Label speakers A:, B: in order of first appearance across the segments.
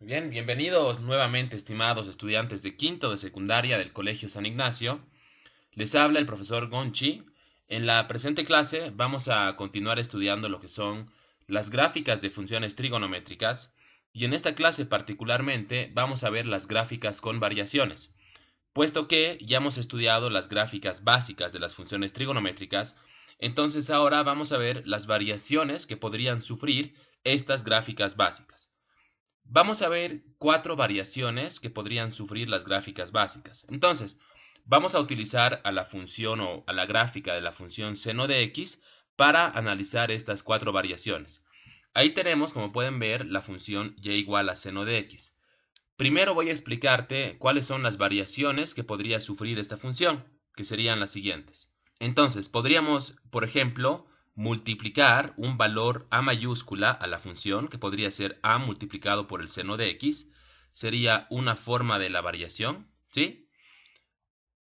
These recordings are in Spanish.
A: Bien, bienvenidos nuevamente, estimados estudiantes de quinto de secundaria del Colegio San Ignacio. Les habla el profesor Gonchi. En la presente clase vamos a continuar estudiando lo que son las gráficas de funciones trigonométricas y en esta clase particularmente vamos a ver las gráficas con variaciones. Puesto que ya hemos estudiado las gráficas básicas de las funciones trigonométricas, entonces ahora vamos a ver las variaciones que podrían sufrir estas gráficas básicas. Vamos a ver cuatro variaciones que podrían sufrir las gráficas básicas. Entonces, vamos a utilizar a la función o a la gráfica de la función seno de x para analizar estas cuatro variaciones. Ahí tenemos, como pueden ver, la función y igual a seno de x. Primero voy a explicarte cuáles son las variaciones que podría sufrir esta función, que serían las siguientes. Entonces, podríamos, por ejemplo, multiplicar un valor a mayúscula a la función, que podría ser a multiplicado por el seno de x. Sería una forma de la variación, ¿sí?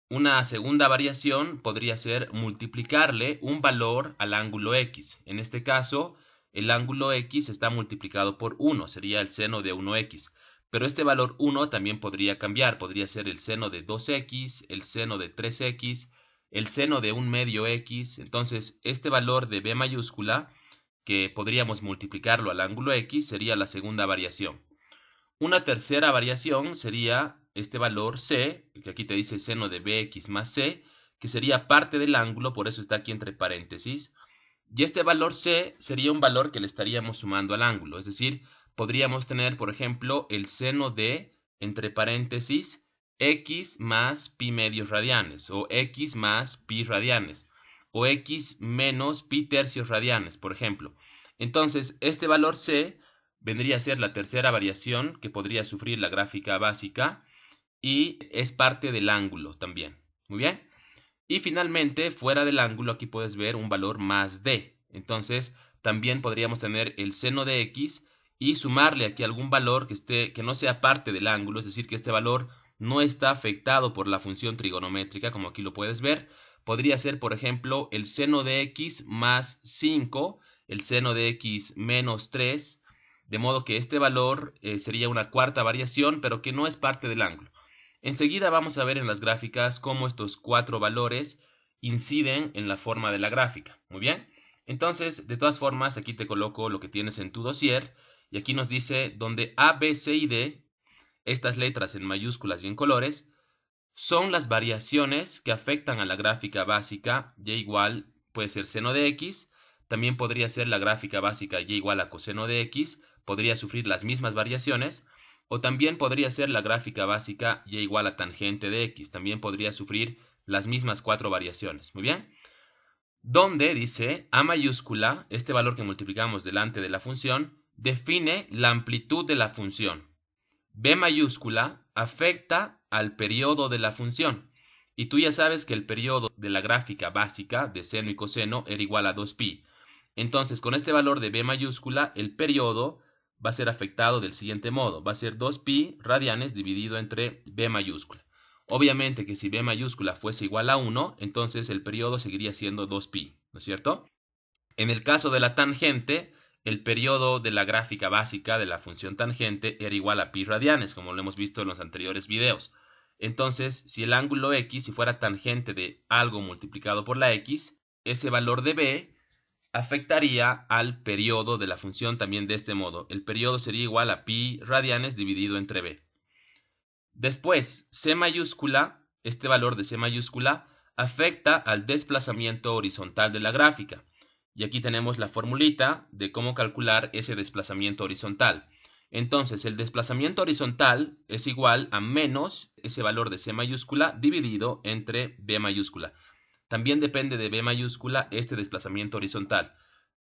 A: Una segunda variación podría ser multiplicarle un valor al ángulo x. En este caso, el ángulo x está multiplicado por 1, sería el seno de 1x. Pero este valor 1 también podría cambiar, podría ser el seno de 2x, el seno de 3x, el seno de un medio x. Entonces, este valor de b mayúscula, que podríamos multiplicarlo al ángulo x, sería la segunda variación. Una tercera variación sería este valor c, que aquí te dice seno de bx más c, que sería parte del ángulo, por eso está aquí entre paréntesis. Y este valor c sería un valor que le estaríamos sumando al ángulo, es decir, podríamos tener, por ejemplo, el seno de, entre paréntesis, x más pi medios radianes, o x más pi radianes, o x menos pi tercios radianes, por ejemplo. Entonces, este valor c vendría a ser la tercera variación que podría sufrir la gráfica básica y es parte del ángulo también. Muy bien. Y finalmente, fuera del ángulo, aquí puedes ver un valor más d. Entonces, también podríamos tener el seno de x y sumarle aquí algún valor que no sea parte del ángulo, es decir, que este valor no está afectado por la función trigonométrica, como aquí lo puedes ver. Podría ser, por ejemplo, el seno de x más 5, el seno de x menos 3, de modo que este valor sería una cuarta variación, pero que no es parte del ángulo. Enseguida vamos a ver en las gráficas cómo estos cuatro valores inciden en la forma de la gráfica. Muy bien. Entonces, de todas formas, aquí te coloco lo que tienes en tu dossier y aquí nos dice donde A, B, C y D, estas letras en mayúsculas y en colores, son las variaciones que afectan a la gráfica básica y igual puede ser seno de x, también podría ser la gráfica básica y igual a coseno de x, podría sufrir las mismas variaciones, o también podría ser la gráfica básica y igual a tangente de x, también podría sufrir las mismas cuatro variaciones. Muy bien. Donde dice a mayúscula, este valor que multiplicamos delante de la función, define la amplitud de la función. B mayúscula afecta al periodo de la función. Y tú ya sabes que el periodo de la gráfica básica de seno y coseno era igual a 2pi. Entonces, con este valor de B mayúscula, el periodo va a ser afectado del siguiente modo. Va a ser 2pi radianes dividido entre B mayúscula. Obviamente que si B mayúscula fuese igual a 1, entonces el periodo seguiría siendo 2pi, ¿no es cierto? En el caso de la tangente, el periodo de la gráfica básica de la función tangente era igual a pi radianes, como lo hemos visto en los anteriores videos. Entonces, si el ángulo x si fuera tangente de algo multiplicado por la x, ese valor de b afectaría al periodo de la función también de este modo. El periodo sería igual a pi radianes dividido entre b. Después, c mayúscula, este valor de c mayúscula, afecta al desplazamiento horizontal de la gráfica. Y aquí tenemos la formulita de cómo calcular ese desplazamiento horizontal. Entonces, el desplazamiento horizontal es igual a menos ese valor de c mayúscula dividido entre b mayúscula. También depende de b mayúscula este desplazamiento horizontal.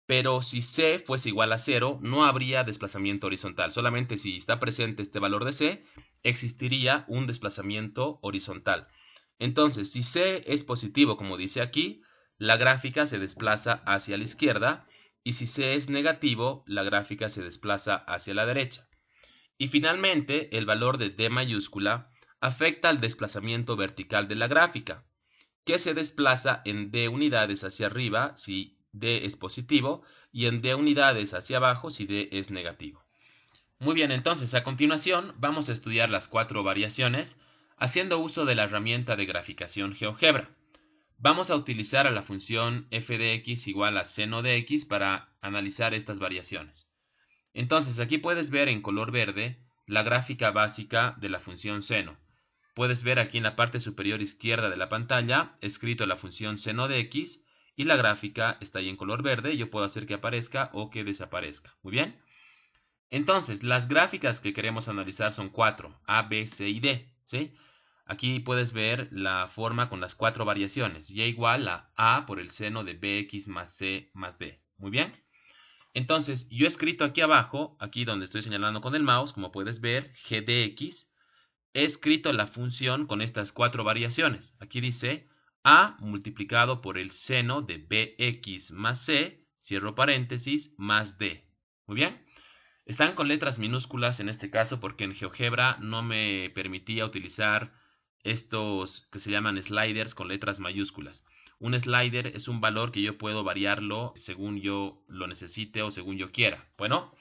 A: Pero si c fuese igual a 0, no habría desplazamiento horizontal. Solamente si está presente este valor de c, existiría un desplazamiento horizontal. Entonces, si c es positivo, como dice aquí, la gráfica se desplaza hacia la izquierda, y si c es negativo, la gráfica se desplaza hacia la derecha. Y finalmente, el valor de d mayúscula afecta al desplazamiento vertical de la gráfica, que se desplaza en d unidades hacia arriba si d es positivo y en d unidades hacia abajo si d es negativo. Muy bien, entonces a continuación vamos a estudiar las cuatro variaciones haciendo uso de la herramienta de graficación GeoGebra. Vamos a utilizar a la función f de x igual a seno de x para analizar estas variaciones. Entonces aquí puedes ver en color verde la gráfica básica de la función seno. Puedes ver aquí en la parte superior izquierda de la pantalla escrito la función seno de x y la gráfica está ahí en color verde. Yo puedo hacer que aparezca o que desaparezca. Muy bien. Entonces, las gráficas que queremos analizar son cuatro, A, B, C y D, ¿sí? Aquí puedes ver la forma con las cuatro variaciones, y igual a A por el seno de bx más c más d. Muy bien. Entonces, yo he escrito aquí abajo, aquí donde estoy señalando con el mouse, como puedes ver, g de x, he escrito la función con estas cuatro variaciones. Aquí dice A multiplicado por el seno de bx más c, cierro paréntesis, más d. Muy bien. Están con letras minúsculas en este caso porque en GeoGebra no me permitía utilizar estos que se llaman sliders con letras mayúsculas. Un slider es un valor que yo puedo variarlo según yo lo necesite o según yo quiera. Bueno,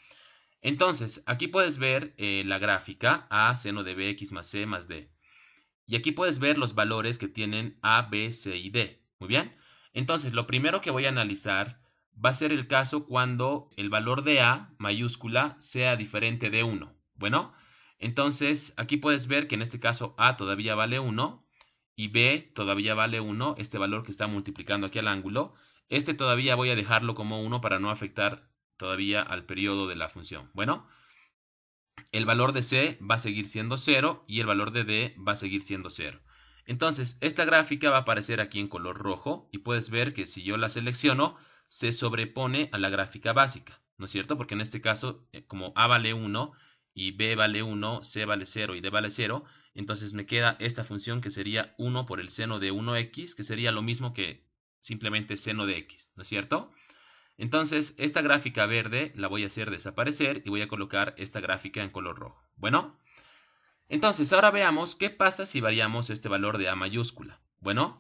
A: entonces aquí puedes ver la gráfica A seno de bx más c más d. Y aquí puedes ver los valores que tienen A, B, C y D. Muy bien. Entonces, lo primero que voy a analizar va a ser el caso cuando el valor de A mayúscula sea diferente de 1. Bueno, entonces aquí puedes ver que en este caso A todavía vale 1 y B todavía vale 1, este valor que está multiplicando aquí al ángulo. Este todavía voy a dejarlo como 1 para no afectar todavía al periodo de la función. Bueno, el valor de C va a seguir siendo 0 y el valor de D va a seguir siendo 0. Entonces, esta gráfica va a aparecer aquí en color rojo y puedes ver que si yo la selecciono, se sobrepone a la gráfica básica, ¿no es cierto? Porque en este caso, como A vale 1 y B vale 1, C vale 0 y D vale 0, entonces me queda esta función que sería 1 por el seno de 1x, que sería lo mismo que simplemente seno de x, ¿no es cierto? Entonces, esta gráfica verde la voy a hacer desaparecer y voy a colocar esta gráfica en color rojo. Bueno, entonces ahora veamos qué pasa si variamos este valor de A mayúscula. Bueno,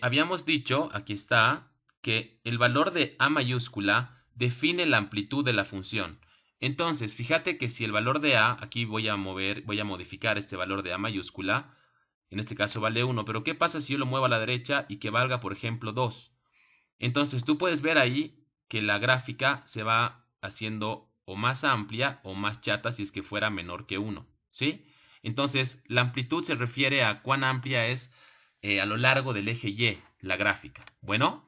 A: habíamos dicho, aquí está, que el valor de A mayúscula define la amplitud de la función. Entonces, fíjate que si el valor de A, aquí voy a modificar este valor de A mayúscula, en este caso vale 1, pero ¿qué pasa si yo lo muevo a la derecha y que valga, por ejemplo, 2? Entonces tú puedes ver ahí que la gráfica se va haciendo o más amplia o más chata si es que fuera menor que 1, ¿sí? Entonces la amplitud se refiere a cuán amplia es a lo largo del eje Y la gráfica. Bueno,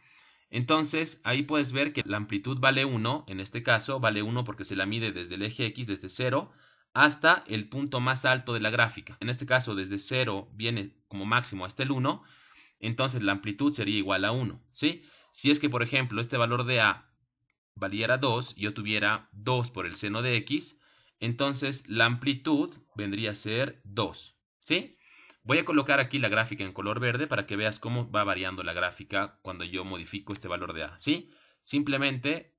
A: entonces ahí puedes ver que la amplitud vale 1, en este caso vale 1 porque se la mide desde el eje X, desde 0 hasta el punto más alto de la gráfica. En este caso desde 0 viene como máximo hasta el 1, entonces la amplitud sería igual a 1, ¿sí? Si es que, por ejemplo, este valor de A valiera 2 y yo tuviera 2 por el seno de x, entonces la amplitud vendría a ser 2, ¿sí? Voy a colocar aquí la gráfica en color verde para que veas cómo va variando la gráfica cuando yo modifico este valor de A, ¿sí? Simplemente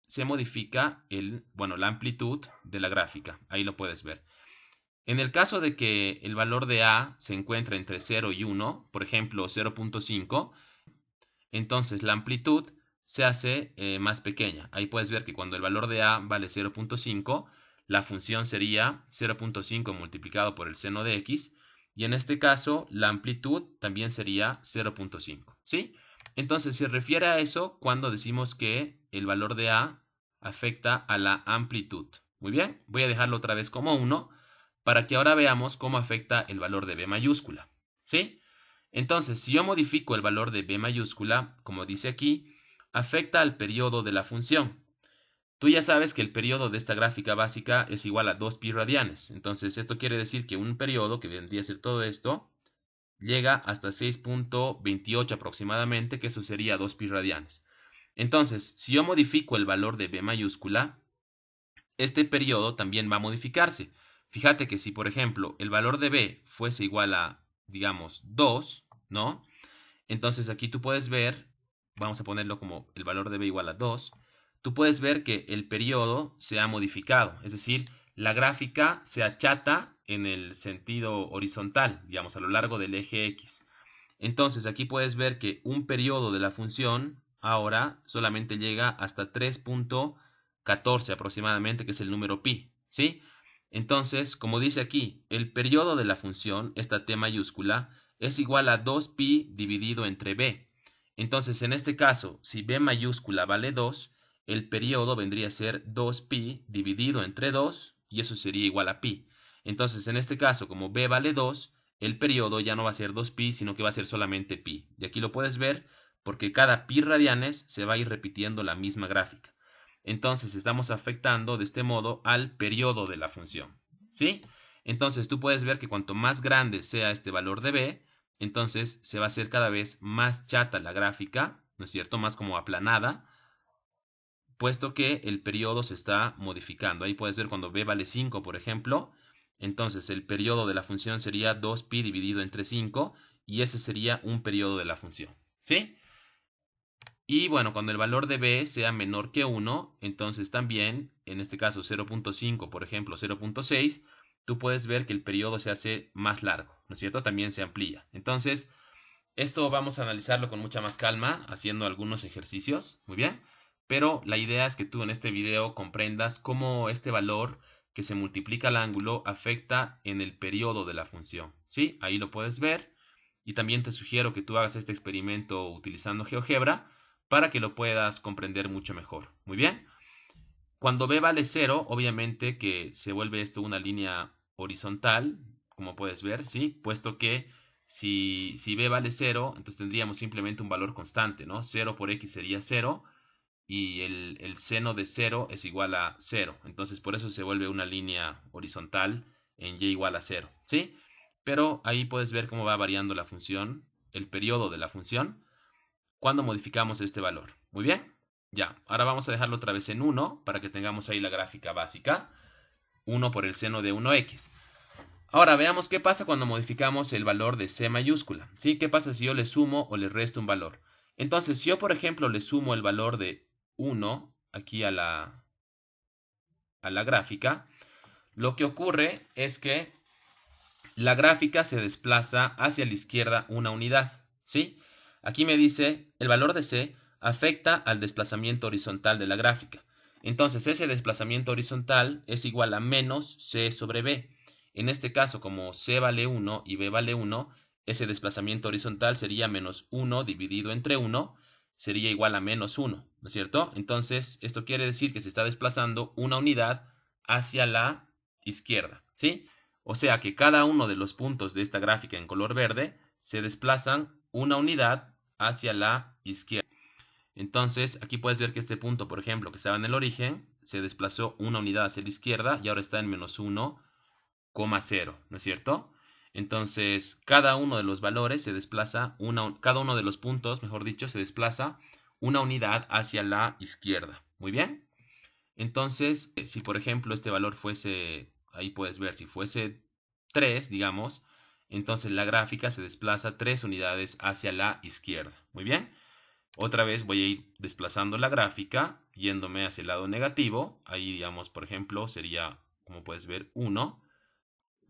A: se modifica la amplitud de la gráfica, ahí lo puedes ver. En el caso de que el valor de A se encuentre entre 0 y 1, por ejemplo 0.5, entonces la amplitud se hace más pequeña. Ahí puedes ver que cuando el valor de A vale 0.5, la función sería 0.5 multiplicado por el seno de x, y en este caso la amplitud también sería 0.5, ¿sí? Entonces se refiere a eso cuando decimos que el valor de A afecta a la amplitud. Muy bien, voy a dejarlo otra vez como 1 para que ahora veamos cómo afecta el valor de B mayúscula, ¿sí? Entonces, si yo modifico el valor de B mayúscula, como dice aquí, afecta al periodo de la función. Tú ya sabes que el periodo de esta gráfica básica es igual a 2pi radianes. Entonces, esto quiere decir que un periodo, que vendría a ser todo esto, llega hasta 6.28 aproximadamente, que eso sería 2pi radianes. Entonces, si yo modifico el valor de B mayúscula, este periodo también va a modificarse. Fíjate que si, por ejemplo, el valor de B fuese igual a, digamos, 2, ¿no? Entonces aquí tú puedes ver, vamos a ponerlo como el valor de B igual a 2, tú puedes ver que el periodo se ha modificado, es decir, la gráfica se achata en el sentido horizontal, digamos, a lo largo del eje X. Entonces aquí puedes ver que un periodo de la función ahora solamente llega hasta 3.14 aproximadamente, que es el número pi, ¿sí? Entonces, como dice aquí, el periodo de la función, esta t mayúscula, es igual a 2pi dividido entre b. Entonces, en este caso, si b mayúscula vale 2, el periodo vendría a ser 2pi dividido entre 2, y eso sería igual a pi. Entonces, en este caso, como b vale 2, el periodo ya no va a ser 2pi, sino que va a ser solamente pi. De aquí lo puedes ver porque cada pi radianes se va a ir repitiendo la misma gráfica. Entonces estamos afectando de este modo al periodo de la función, ¿sí? Entonces tú puedes ver que cuanto más grande sea este valor de b, entonces se va a hacer cada vez más chata la gráfica, ¿no es cierto? Más como aplanada, puesto que el periodo se está modificando. Ahí puedes ver cuando b vale 5, por ejemplo, entonces el periodo de la función sería 2pi dividido entre 5, y ese sería un periodo de la función, ¿sí? Y bueno, cuando el valor de b sea menor que 1, entonces también, en este caso 0.5, por ejemplo 0.6, tú puedes ver que el periodo se hace más largo, ¿no es cierto? También se amplía. Entonces, esto vamos a analizarlo con mucha más calma, haciendo algunos ejercicios, muy bien. Pero la idea es que tú en este video comprendas cómo este valor que se multiplica al ángulo afecta en el periodo de la función, ¿sí? Ahí lo puedes ver. Y también te sugiero que tú hagas este experimento utilizando GeoGebra para que lo puedas comprender mucho mejor. Muy bien. Cuando b vale 0, obviamente que se vuelve esto una línea horizontal, como puedes ver, ¿sí? Puesto que si b vale 0, entonces tendríamos simplemente un valor constante, ¿no? 0 por x sería 0 y el seno de 0 es igual a 0. Entonces por eso se vuelve una línea horizontal en y igual a 0, ¿sí? Pero ahí puedes ver cómo va variando la función, el periodo de la función, cuando modificamos este valor. Muy bien. Ya, ahora vamos a dejarlo otra vez en 1 para que tengamos ahí la gráfica básica. 1 por el seno de 1x. Ahora veamos qué pasa cuando modificamos el valor de c mayúscula, ¿sí? ¿Qué pasa si yo le sumo o le resto un valor? Entonces, si yo, por ejemplo, le sumo el valor de 1 aquí a la gráfica, lo que ocurre es que la gráfica se desplaza hacia la izquierda una unidad, ¿sí? Aquí me dice, el valor de c afecta al desplazamiento horizontal de la gráfica. Entonces, ese desplazamiento horizontal es igual a menos c sobre b. En este caso, como c vale 1 y b vale 1, ese desplazamiento horizontal sería menos 1 dividido entre 1, sería igual a menos 1, ¿no es cierto? Entonces, esto quiere decir que se está desplazando una unidad hacia la izquierda, ¿sí? O sea que cada uno de los puntos de esta gráfica en color verde se desplazan una unidad hacia la izquierda. Entonces, aquí puedes ver que este punto, por ejemplo, que estaba en el origen, se desplazó una unidad hacia la izquierda y ahora está en menos 1,0, ¿no es cierto? Entonces, cada uno de los valores se desplaza, cada uno de los puntos, mejor dicho, se desplaza una unidad hacia la izquierda. Muy bien. Entonces, si por ejemplo este valor fuese, ahí puedes ver, si fuese 3, digamos, entonces la gráfica se desplaza 3 unidades hacia la izquierda. Muy bien. Otra vez voy a ir desplazando la gráfica, yéndome hacia el lado negativo. Ahí, digamos, por ejemplo, sería, como puedes ver, 1.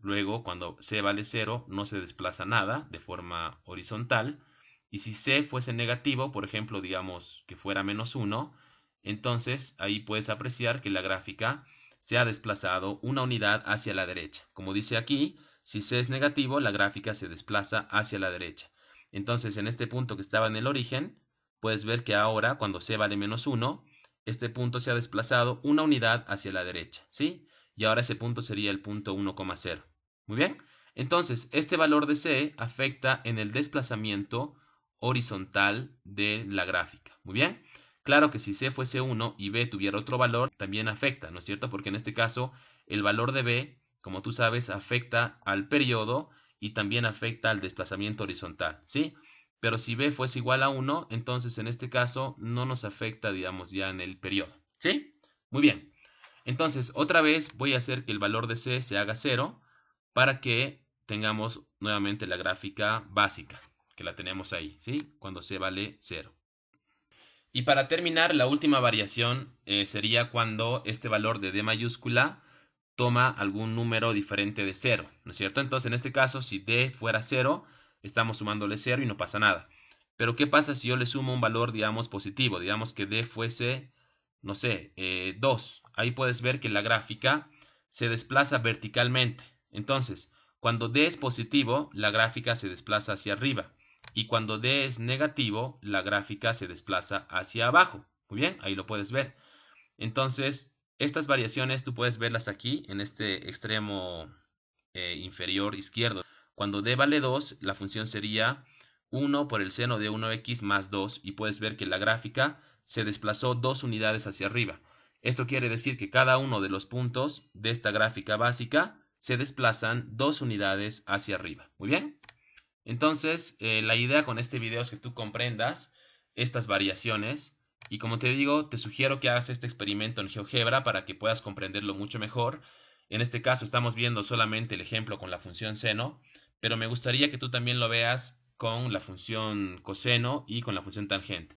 A: Luego, cuando c vale 0, no se desplaza nada de forma horizontal. Y si c fuese negativo, por ejemplo, digamos que fuera menos 1, entonces ahí puedes apreciar que la gráfica se ha desplazado una unidad hacia la derecha. Como dice aquí, si c es negativo, la gráfica se desplaza hacia la derecha. Entonces, en este punto que estaba en el origen, puedes ver que ahora, cuando c vale menos 1, este punto se ha desplazado una unidad hacia la derecha, ¿sí? Y ahora ese punto sería el punto 1,0. Muy bien. Entonces, este valor de c afecta en el desplazamiento horizontal de la gráfica. Muy bien. Claro que si c fuese 1 y b tuviera otro valor, también afecta, ¿no es cierto? Porque en este caso, el valor de b, como tú sabes, afecta al periodo y también afecta al desplazamiento horizontal, ¿sí? Pero si b fuese igual a 1, entonces en este caso no nos afecta, digamos, ya en el periodo, ¿sí? Muy bien. Entonces, otra vez voy a hacer que el valor de c se haga 0 para que tengamos nuevamente la gráfica básica, que la tenemos ahí, ¿sí? Cuando c vale 0. Y para terminar, la última variación sería cuando este valor de d mayúscula toma algún número diferente de 0, ¿no es cierto? Entonces, en este caso, si d fuera 0, estamos sumándole 0 y no pasa nada. Pero, ¿qué pasa si yo le sumo un valor, digamos, positivo? Digamos que d fuese, no sé, 2. Ahí puedes ver que la gráfica se desplaza verticalmente. Entonces, cuando D es positivo, la gráfica se desplaza hacia arriba. Y cuando D es negativo, la gráfica se desplaza hacia abajo. Muy bien, ahí lo puedes ver. Entonces, estas variaciones tú puedes verlas aquí, en este extremo inferior izquierdo. Cuando D vale 2, la función sería 1 por el seno de 1x más 2, y puedes ver que la gráfica se desplazó 2 unidades hacia arriba. Esto quiere decir que cada uno de los puntos de esta gráfica básica se desplazan 2 unidades hacia arriba. Muy bien. Entonces, la idea con este video es que tú comprendas estas variaciones. Y como te digo, te sugiero que hagas este experimento en GeoGebra para que puedas comprenderlo mucho mejor. En este caso estamos viendo solamente el ejemplo con la función seno, pero me gustaría que tú también lo veas con la función coseno y con la función tangente.